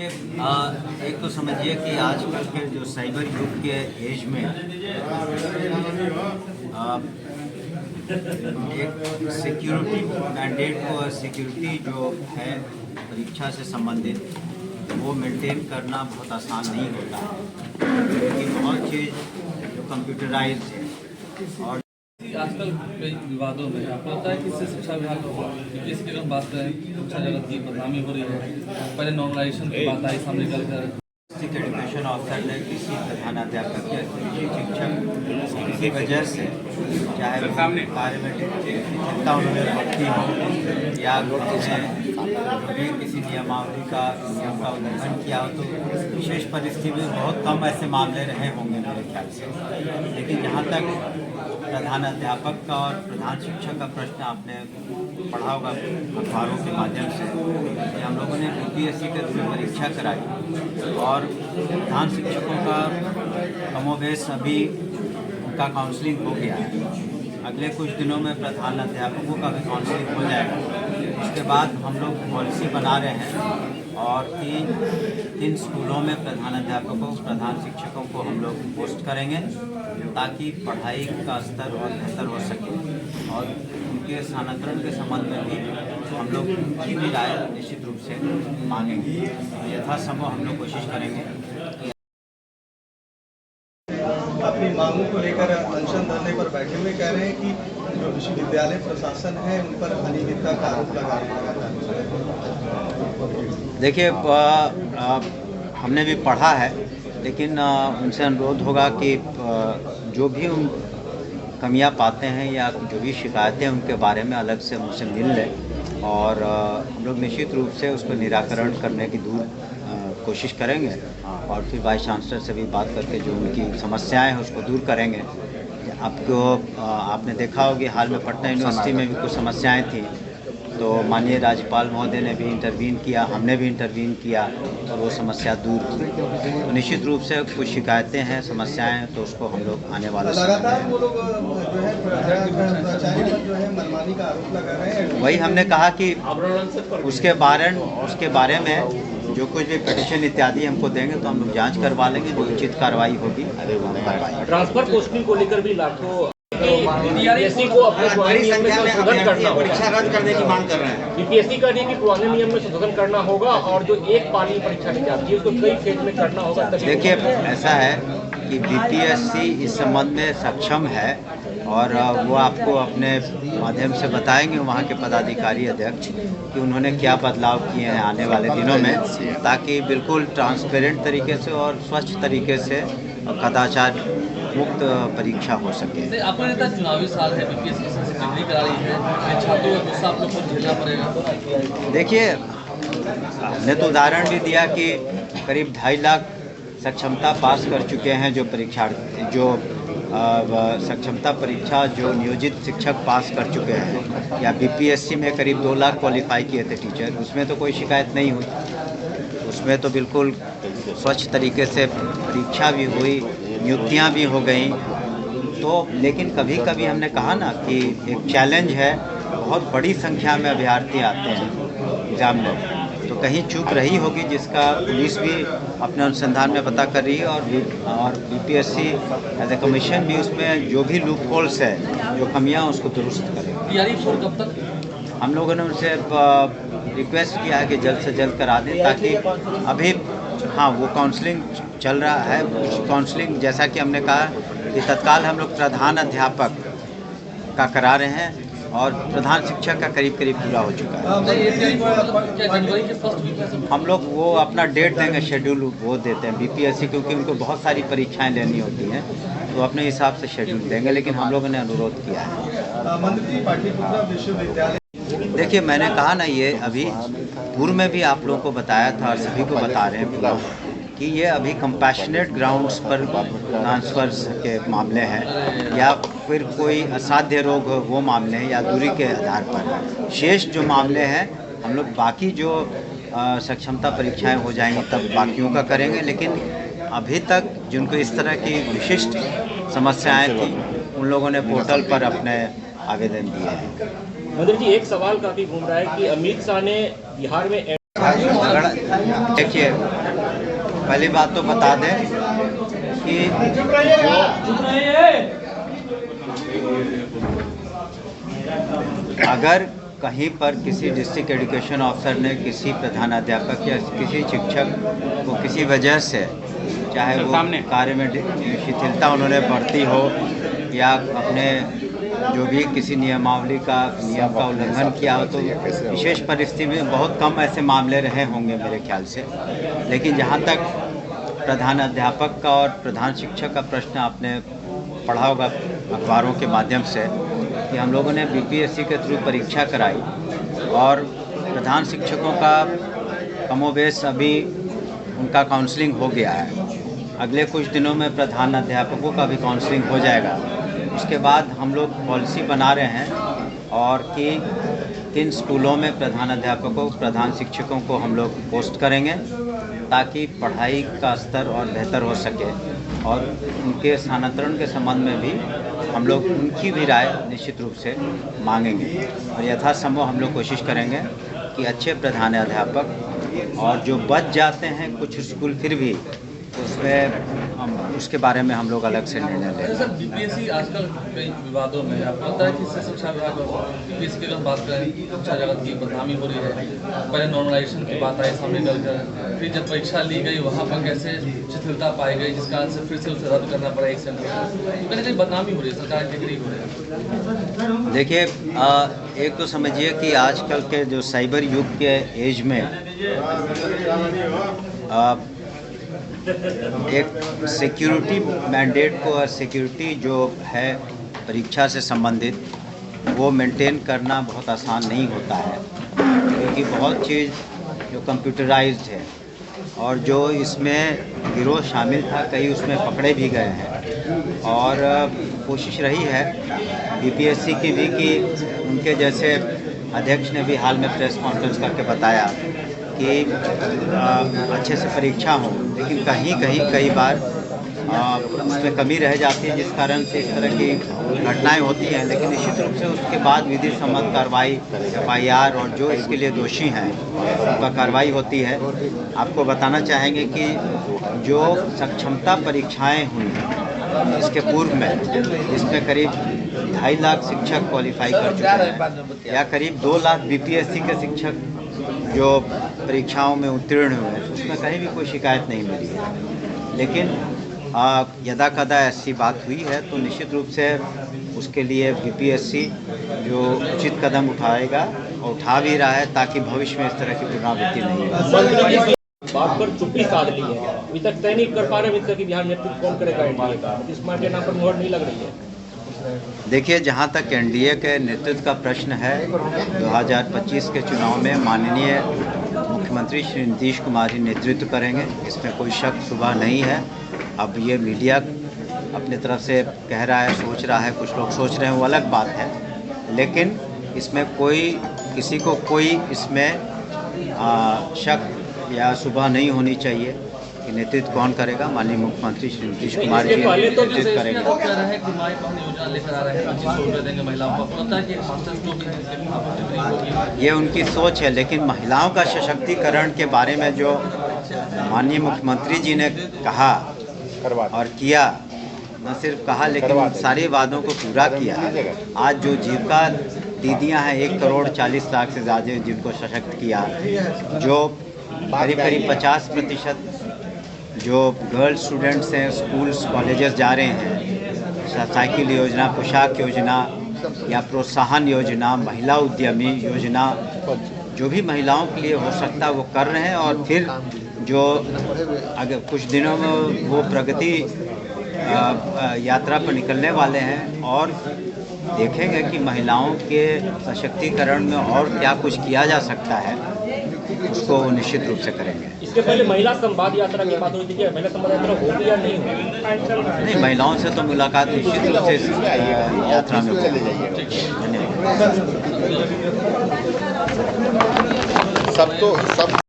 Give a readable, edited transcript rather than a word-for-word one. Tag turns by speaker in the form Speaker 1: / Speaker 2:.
Speaker 1: एक तो समझिए कि आजकल के जो साइबर युग के एज में एक सिक्योरिटी मैंडेट को सिक्योरिटी जो है परीक्षा से संबंधित वो मेंटेन करना बहुत आसान नहीं होता है, क्योंकि बहुत चीज़ जो कंप्यूटराइज है। और
Speaker 2: आजकल कई विवादों में आपको लगता है कि इससे शिक्षा विभाग को इसकी अगर बात करें शिक्षा जगत की बदनामी हो रही है। पहले नॉर्मलाइजेशन की बात आई सामने कर
Speaker 1: एजुकेशन ऑफिसर ने किसी प्रधानाध्यापक या किसी शिक्षक किसी वजह से चाहे कार्य में चिंता उन्होंने रखी हो या भी किसी नियम का उल्लंघन किया हो, तो विशेष परिस्थिति में बहुत कम ऐसे मामले रहे होंगे मेरे ख्याल से। लेकिन जहाँ तक प्रधानाध्यापक का और प्रधान शिक्षक का प्रश्न आपने पढ़ा होगा अखबारों के माध्यम से कि हम लोगों ने यूपीएससी के थ्रू परीक्षा कराई और प्रधान शिक्षकों का कमोबेश अभी उनका काउंसलिंग हो गया है। अगले कुछ दिनों में प्रधान अध्यापकों का भी काउंसलिंग हो जाएगा। उसके बाद हम लोग पॉलिसी बना रहे हैं और तीन स्कूलों में प्रधान अध्यापकों प्रधान शिक्षकों को हम लोग पोस्ट करेंगे ताकि पढ़ाई का स्तर और बेहतर हो सके। और उनके स्थानांतरण के संबंध में भी हम लोग उनकी भी राय निश्चित रूप से मांगेंगे। यथासंभव हम लोग कोशिश करेंगे।
Speaker 3: अपनी मांगों को लेकर अनशन धरने पर बैठे हुए कह रहे हैं कि जो विश्वविद्यालय प्रशासन है उन पर अनियमितता का आरोप लगा रहा है।
Speaker 1: देखिए, हमने भी पढ़ा है, लेकिन उनसे अनुरोध होगा कि जो भी उन कमियां पाते हैं या जो भी शिकायतें उनके बारे में अलग से उनसे मिल लें और हम लोग निश्चित रूप से उसको निराकरण करने की कोशिश करेंगे और फिर वाइस चांसलर से भी बात करके जो उनकी समस्याएं हैं उसको दूर करेंगे। आपने देखा होगा हाल में पटना यूनिवर्सिटी में भी कुछ समस्याएं थी, तो माननीय राज्यपाल महोदय ने भी इंटरवीन किया, हमने भी इंटरवीन किया और वो समस्या दूर की। तो निश्चित रूप से कुछ शिकायतें हैं, समस्याएं हैं, तो उसको हम लोग आने वाले
Speaker 3: लगातार वो लोग जो है मनमानी का आरोप लगा रहे हैं।
Speaker 1: वही हमने कहा कि उसके बारे में जो कुछ भी पिटीशन इत्यादि हमको देंगे तो हम लोग जांच करवा लेंगे, जो उचित कार्रवाई होगी
Speaker 4: ट्रांसफर पोस्टिंग को लेकर भी लाखों बीपीएससी को अपने पुराने नियम में संशोधन करना होगा,
Speaker 1: परीक्षा रद्द करने की मांग कर रहे हैं।
Speaker 4: बीपीएससी का नहीं कि पुराने नियम में संशोधन करना होगा और जो एक पाली परीक्षा ली जाती है उसको कई फेज में करना होगा।
Speaker 1: देखिए, ऐसा है कि बीपीएससी इस संबंध में सक्षम है और वो आपको अपने माध्यम से बताएंगे वहाँ के पदाधिकारी अध्यक्ष कि उन्होंने क्या बदलाव किए हैं आने वाले दिनों में, ताकि बिल्कुल ट्रांसपेरेंट तरीके से और स्वच्छ तरीके से कदाचार मुक्त परीक्षा हो सके।
Speaker 2: आपको लगता है चुनावी साल है, बीपीएससी से तैयारी करा रही है, छात्रों का गुस्सा आप लोग को झेलना पड़ेगा।
Speaker 1: देखिए, हमने तो उदाहरण भी दिया कि करीब 2.5 लाख सक्षमता पास कर चुके हैं जो परीक्षार्थी, जो सक्षमता परीक्षा जो नियोजित शिक्षक पास कर चुके हैं, या बीपीएससी में करीब 2 लाख क्वालिफाई किए थे टीचर, उसमें तो कोई शिकायत नहीं हुई। उसमें तो बिल्कुल स्वच्छ तरीके से परीक्षा भी हुई, नियुक्तियां भी हो गई। तो लेकिन कभी कभी हमने कहा ना कि एक चैलेंज है, बहुत बड़ी संख्या में अभ्यर्थी आते हैं एग्ज़ाम में, तो कहीं चूक रही होगी जिसका पुलिस भी अपने अनुसंधान में पता कर रही है और बीपीएससी एज ए कमीशन भी उसमें जो भी लूप होल्स है, जो कमियां उसको दुरुस्त करेगी।
Speaker 2: कब तक
Speaker 1: हम लोगों ने उनसे रिक्वेस्ट किया है कि जल्द से जल्द करा दें, ताकि अभी वो काउंसलिंग चल रहा है। काउंसलिंग जैसा कि हमने कहा कि तत्काल हम लोग प्रधान अध्यापक का करा रहे हैं और प्रधान शिक्षक का करीब पूरा हो चुका है। हम लोग वो अपना डेट देंगे, शेड्यूल वो देते हैं बीपीएससी, क्योंकि उनको बहुत सारी परीक्षाएं लेनी होती हैं, तो अपने हिसाब से शेड्यूल देंगे। लेकिन हम लोगों ने अनुरोध किया है। देखिए, मैंने कहा ना, ये अभी पूर्व में भी आप लोगों को बताया था और सभी को बता रहे हैं कि ये अभी कंपैशनेट ग्राउंड्स पर ट्रांसफर्स के मामले हैं या फिर कोई असाध्य रोग हो वो मामले हैं या दूरी के आधार पर। शेष जो मामले हैं हम लोग बाकी जो सक्षमता परीक्षाएं हो जाएंगी तब बाकियों का करेंगे। लेकिन अभी तक जिनको इस तरह की विशिष्ट समस्याएं थी उन लोगों ने पोर्टल पर अपने आवेदन दिए हैं।
Speaker 4: मंत्री जी, एक सवाल काफ़ी घूम रहा है कि अमित शाह ने बिहार में
Speaker 1: देखिए, पहली बात तो बता दें कि अगर कहीं पर किसी डिस्ट्रिक्ट एजुकेशन ऑफिसर ने किसी प्रधानाध्यापक या किसी शिक्षक को किसी वजह से, चाहे वो कार्य में शिथिलता उन्होंने बरती हो या अपने जो भी किसी नियम का उल्लंघन किया हो, तो विशेष परिस्थिति में बहुत कम ऐसे मामले रहे होंगे मेरे ख्याल से। लेकिन जहाँ तक प्रधानाध्यापक का और प्रधान शिक्षक का प्रश्न आपने पढ़ा होगा अखबारों के माध्यम से कि हम लोगों ने बीपीएससी के थ्रू परीक्षा कराई और प्रधान शिक्षकों का कमोबेश अभी उनका काउंसलिंग हो गया है। अगले कुछ दिनों में प्रधान अध्यापकों का भी काउंसलिंग हो जाएगा। उसके बाद हम लोग पॉलिसी बना रहे हैं और कि किन स्कूलों में प्रधान अध्यापकों प्रधान शिक्षकों को हम लोग पोस्ट करेंगे ताकि पढ़ाई का स्तर और बेहतर हो सके, और उनके स्थानांतरण के संबंध में भी हम लोग उनकी भी राय निश्चित रूप से मांगेंगे और यथासंभव हम लोग कोशिश करेंगे कि अच्छे प्रधान अध्यापक, और जो बच जाते हैं कुछ स्कूल फिर भी, उसमें उसके बारे में हम लोग अलग से निर्णय लेंगे।
Speaker 2: सर, बीपीएससी आजकल कई विवादों में आपको पता है कि इससे शिक्षा विभाग और बीपीएससी की अगर बात करें, शिक्षा जगत की बदनामी हो रही है। पहले नॉर्मलाइजेशन की बात आई सामने निकलकर, फिर जब परीक्षा ली गई वहाँ पर कैसे शिथिलता पाई गई, जिस कारण से फिर से उसे रद्द करना पड़ा एक सेंटर। कहीं ना कहीं बदनामी हो रही है, सरकार के करीब हो रही है।
Speaker 1: देखिए, एक तो समझिए कि आजकल के जो साइबर युग के एज में एक सिक्योरिटी मैंडेट को और सिक्योरिटी जो है परीक्षा से संबंधित वो मेंटेन करना बहुत आसान नहीं होता है, क्योंकि बहुत चीज़ जो कंप्यूटराइज्ड है और जो इसमें गिरोह शामिल था कई उसमें पकड़े भी गए हैं। और कोशिश रही है बीपीएससी की भी कि उनके जैसे अध्यक्ष ने भी हाल में प्रेस कॉन्फ्रेंस करके बताया कि अच्छे से परीक्षा हो, लेकिन कई बार उसमें कमी रह जाती है, जिस कारण से इस तरह की घटनाएं होती हैं। लेकिन निश्चित रूप से उसके बाद विधि सम्मत कार्रवाई FIR और जो इसके लिए दोषी हैं उनका कार्रवाई होती है। आपको बताना चाहेंगे कि जो सक्षमता परीक्षाएं हुई इसके पूर्व में, इसमें करीब 2.5 लाख शिक्षक क्वालिफाई कर चुके हैं या करीब 2 लाख बीपीएससी के शिक्षक जो परीक्षाओं में उत्तीर्ण हुए हैं, उसमें कहीं भी कोई शिकायत नहीं मिली है। लेकिन यदा कदा ऐसी बात हुई है तो निश्चित रूप से उसके लिए बीपीएससी जो उचित कदम उठाएगा और उठा भी रहा है, ताकि भविष्य में इस तरह की पुनरावृत्ति नहीं हो।
Speaker 4: बात पर चुप्पी साध ली है, अभी तक तय नहीं कर पा रहे कि बिहार नेतृत्व कौन करेगा एनडीए का, इस मामले नाम पर मुहर नहीं लग रही है।
Speaker 1: देखिए, जहाँ तक एनडीए के नेतृत्व का प्रश्न है, 2025 के चुनाव में माननीय मुख्यमंत्री श्री नीतीश कुमार ही नेतृत्व करेंगे, इसमें कोई शक शुबा नहीं है। अब ये मीडिया अपने तरफ से कह रहा है, सोच रहा है, कुछ लोग सोच रहे हैं, वो अलग बात है। लेकिन इसमें किसी को कोई इसमें शक या शुबा नहीं होनी चाहिए कि नेतृत्व कौन करेगा। माननीय मुख्यमंत्री श्री नीतीश कुमार जी नेतृत्व करेंगे। ये उनकी सोच है, लेकिन महिलाओं का सशक्तिकरण के बारे में जो माननीय मुख्यमंत्री जी ने कहा और किया, न सिर्फ कहा लेकिन सारे वादों को पूरा किया। आज जो जीविका दीदियां हैं 1,40,00,000 से ज़्यादा जिनको सशक्त किया, जो करीब 50% जो गर्ल स्टूडेंट्स हैं स्कूल्स कॉलेजेस जा रहे हैं, साइकिल योजना, पोशाक योजना या प्रोत्साहन योजना, महिला उद्यमी योजना, जो भी महिलाओं के लिए हो सकता है वो कर रहे हैं। और फिर जो अगर कुछ दिनों में वो प्रगति यात्रा पर निकलने वाले हैं और देखेंगे कि महिलाओं के सशक्तिकरण में और क्या कुछ किया जा सकता है, उसको निश्चित रूप से करेंगे।
Speaker 4: इसके पहले महिला संवाद यात्रा की बात हुई थी, महिला संवाद यात्रा होगी या नहीं होगी?
Speaker 1: नहीं, महिलाओं से तो मुलाकात निश्चित रूप से यात्रा में होगी। धन्यवाद।
Speaker 5: सब